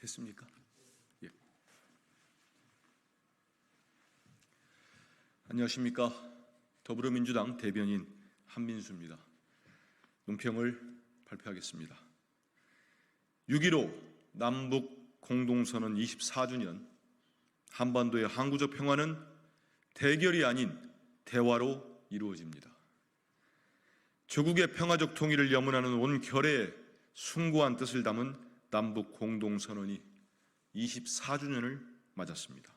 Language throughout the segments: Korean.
됐습니까? 예. 안녕하십니까? 더불어민주당 대변인 한민수입니다. 논평을 발표하겠습니다. 6.15 남북 공동선언 24주년, 한반도의 항구적 평화는 대결이 아닌 대화로 이루어집니다. 조국의 평화적 통일을 염원하는 온 결의의 숭고한 뜻을 담은 남북 공동선언이 24주년을 맞았습니다.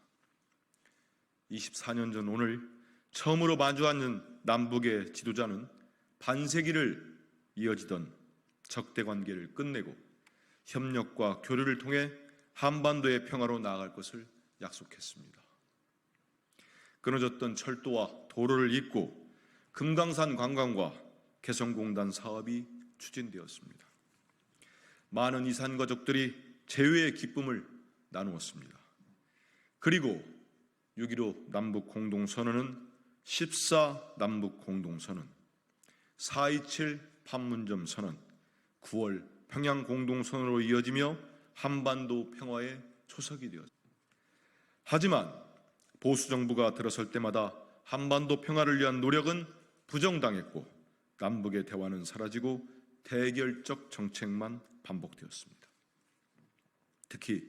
24년 전 오늘 처음으로 마주앉은 남북의 지도자는 반세기를 이어지던 적대관계를 끝내고 협력과 교류를 통해 한반도의 평화로 나아갈 것을 약속했습니다. 끊어졌던 철도와 도로를 잇고 금강산 관광과 개성공단 사업이 추진되었습니다. 많은 이산 가족들이 재회의 기쁨을 나누었습니다. 그리고 6.15 남북 공동선언은 14 남북 공동선언, 4.27 판문점 선언, 9월 평양 공동선언으로 이어지며 한반도 평화의 초석이 되었습니다. 하지만 보수 정부가 들어설 때마다 한반도 평화를 위한 노력은 부정당했고 남북의 대화는 사라지고 대결적 정책만 반복되었습니다. 특히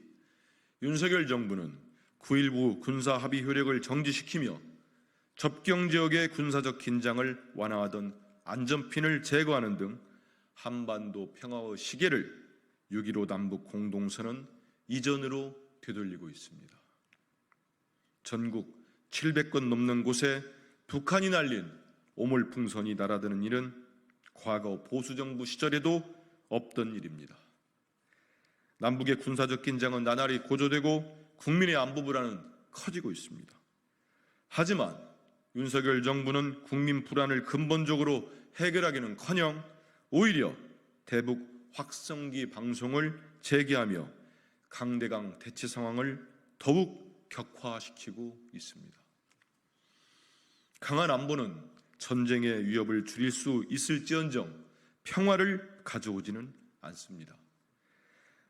윤석열 정부는 9.19 군사합의 효력을 정지시키며 접경지역의 군사적 긴장을 완화하던 안전핀을 제거하는 등 한반도 평화의 시계를 6.15 남북 공동선언 이전으로 되돌리고 있습니다. 전국 700건 넘는 곳에 북한이 날린 오물풍선이 날아드는 일은 과거 보수정부 시절에도 없던 일입니다. 남북의 군사적 긴장은 나날이 고조되고 국민의 안보 불안은 커지고 있습니다. 하지만 윤석열 정부는 국민 불안을 근본적으로 해결하기는커녕 오히려 대북 확성기 방송을 재개하며 강대강 대치 상황을 더욱 격화시키고 있습니다. 강한 안보는 전쟁의 위협을 줄일 수 있을지언정 평화를 가져오지는 않습니다.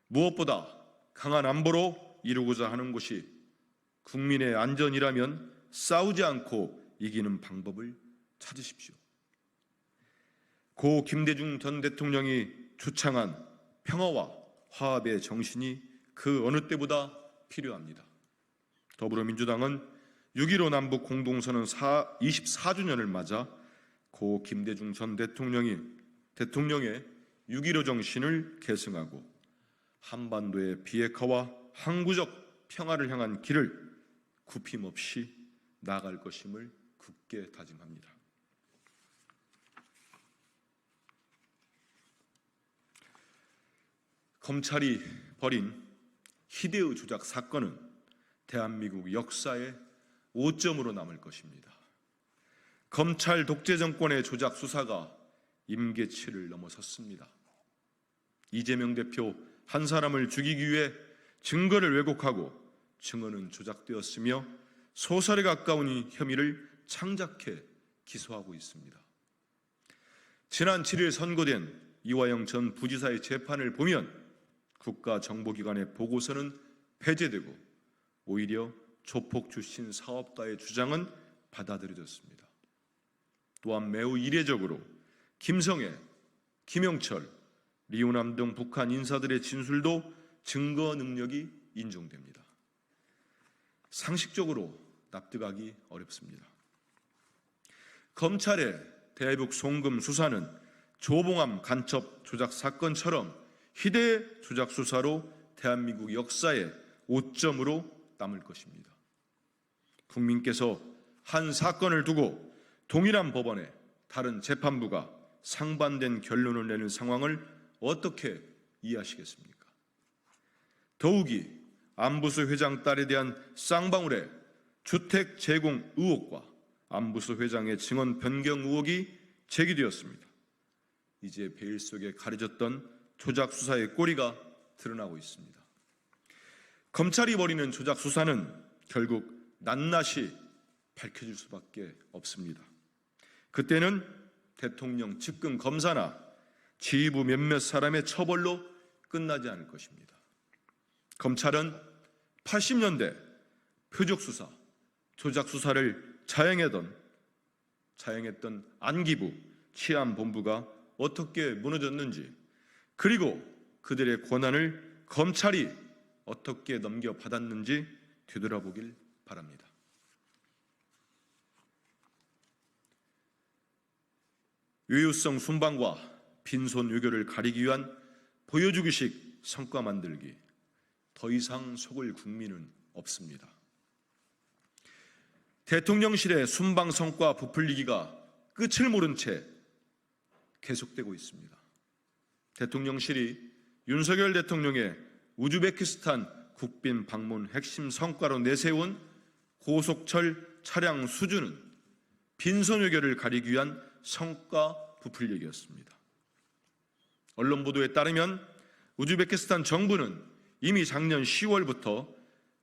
무엇보다 강한 안보로 이루고자 하는 것이 국민의 안전이라면 싸우지 않고 이기는 방법을 찾으십시오. 고 김대중 전 대통령이 주창한 평화와 화합의 정신이 그 어느 때보다 필요합니다. 더불어민주당은 6.15 남북 공동선언 24주년을 맞아 고 김대중 전 대통령의 6.15 정신을 계승하고 한반도의 비핵화와 항구적 평화를 향한 길을 굽힘없이 나아갈 것임을 굳게 다짐합니다. 검찰이 벌인 희대의 조작 사건은 대한민국 역사의 오점으로 남을 것입니다. 검찰 독재 정권의 조작 수사가 임계치를 넘어섰습니다. 이재명 대표 한 사람을 죽이기 위해 증거를 왜곡하고 증언은 조작되었으며 소설에 가까운 혐의를 창작해 기소하고 있습니다. 지난 7일 선고된 이화영 전 부지사의 재판을 보면 국가정보기관의 보고서는 폐재되고 오히려 조폭 출신 사업가의 주장은 받아들여졌습니다. 또한 매우 이례적으로 김성애, 김영철, 리오남 등 북한 인사들의 진술도 증거 능력이 인정됩니다. 상식적으로 납득하기 어렵습니다. 검찰의 대북 송금 수사는 조봉암 간첩 조작 사건처럼 희대의 조작 수사로 대한민국 역사의 오점으로 남을 것입니다. 국민께서 한 사건을 두고 동일한 법원에 다른 재판부가 상반된 결론을 내는 상황을 어떻게 이해하시겠습니까? 더욱이 안부수 회장 딸에 대한 쌍방울의 주택 제공 의혹과 안부수 회장의 증언 변경 의혹이 제기되었습니다. 이제 베일 속에 가려졌던 조작 수사의 꼬리가 드러나고 있습니다. 검찰이 벌이는 조작 수사는 결국 낱낱이 밝혀질 수밖에 없습니다. 그때는 대통령 측근 검사나 지휘부 몇몇 사람의 처벌로 끝나지 않을 것입니다. 검찰은 80년대 표적수사, 조작수사를 자행했던 안기부 치안본부가 어떻게 무너졌는지, 그리고 그들의 권한을 검찰이 어떻게 넘겨받았는지 되돌아보길 바랍니다. 외유성 순방과 빈손 외교를 가리기 위한 보여주기식 성과 만들기, 더 이상 속을 국민은 없습니다. 대통령실의 순방 성과 부풀리기가 끝을 모른 채 계속되고 있습니다. 대통령실이 윤석열 대통령의 우즈베키스탄 국빈 방문 핵심 성과로 내세운 고속철 차량 수주는 빈손 외교를 가리기 위한 성과 부풀리기였습니다. 언론 보도에 따르면 우즈베키스탄 정부는 이미 작년 10월부터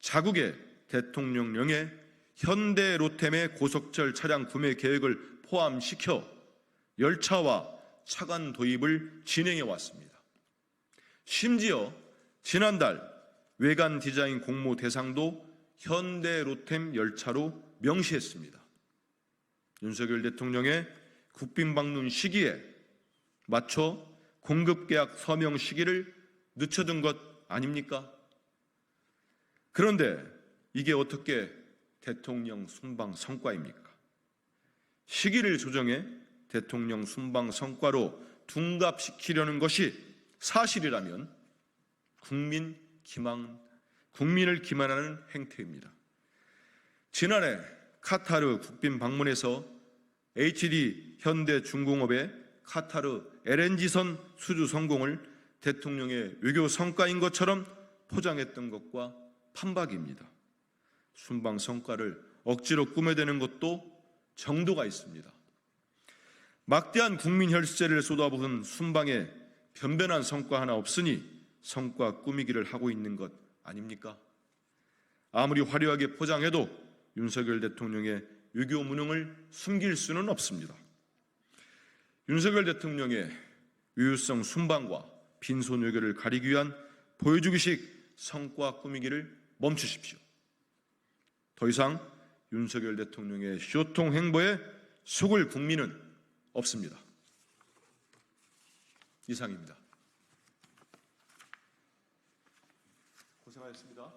자국의 대통령령에 현대 로템의 고속철 차량 구매 계획을 포함시켜 열차와 차관 도입을 진행해 왔습니다. 심지어 지난달 외관 디자인 공모 대상도 현대 로템 열차로 명시했습니다. 윤석열 대통령의 국빈 방문 시기에 맞춰 공급계약 서명 시기를 늦춰둔 것 아닙니까? 그런데 이게 어떻게 대통령 순방 성과입니까? 시기를 조정해 대통령 순방 성과로 둔갑시키려는 것이 사실이라면 국민을 기만하는 행태입니다. 지난해 카타르 국빈 방문에서 HD 현대중공업의 카타르 LNG선 수주 성공을 대통령의 외교 성과인 것처럼 포장했던 것과 판박입니다. 순방 성과를 억지로 꾸며대는 것도 정도가 있습니다. 막대한 국민 혈세를 쏟아부은 순방에 변변한 성과 하나 없으니 성과 꾸미기를 하고 있는 것 아닙니까? 아무리 화려하게 포장해도 윤석열 대통령의 외교 무능을 숨길 수는 없습니다. 윤석열 대통령의 외유성 순방과 빈손 외교를 가리기 위한 보여주기식 성과 꾸미기를 멈추십시오. 더 이상 윤석열 대통령의 쇼통 행보에 속을 국민은 없습니다. 이상입니다. 고생하셨습니다.